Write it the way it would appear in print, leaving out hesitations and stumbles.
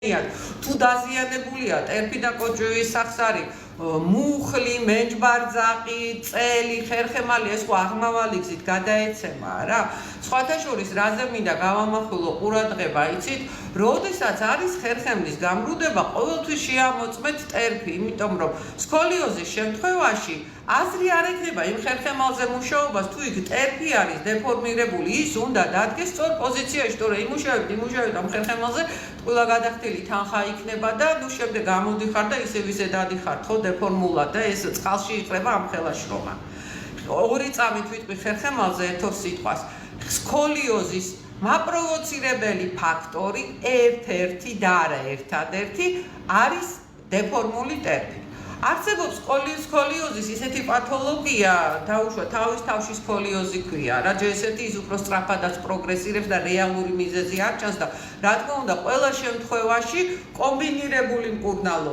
თუ დაზიანებულია ტერფი და კოჭოების სახსარი, მუხლი, მენჯბარძაყი, წელი, ხერხემალი, ეს ხო აღმავალი გზით გადაეცემა რა. სხვათა შორის რაზე მინდა გავამახვილო ყურადღება, იცით, როდესაც არის ხერხემლის გამრუდება, ყოველთვის შეამოწმეთ ტერფი, იმიტომ რომ სკოლიოზის შემთხვევაში აზრი არ ექნება იმ ხერხემალზე მუშაობას, თუ იქ ტერფი არის დეფორმირებული, ის უნდა დადგეს სწორ პოზიციაში, თორე იმუშავებთ ამ ხერხემალზე, ყველა გადახდილი თანხა იქნება და ნუ შემდეგ გამოდიხარ და ისე დადიხარ, ხო, დეფორმულად და ეს წყალში იყრება ამ ხელაშრომა. ორი წამით ვიტყვი ხერხემალზე ერთով სიტყვას. სკოლიოზის მაპროვოცირებელი ფაქტორი ერთ-ერთი და არა ერთადერთი არის დეფორმული ტერფი. არსებობს სკოლიოზის ისეთი პათოლოგია, დაუშვა თავის თავში სკოლიოზი ქვია, რა ჯერჯერობით ის უფრო სწრაფადაც პროგრესირებს და რეალური მიზეზი არ ჩანს და რა თქმა უნდა, ყველა შემთხვევაში კომბინირებული მკურნალობა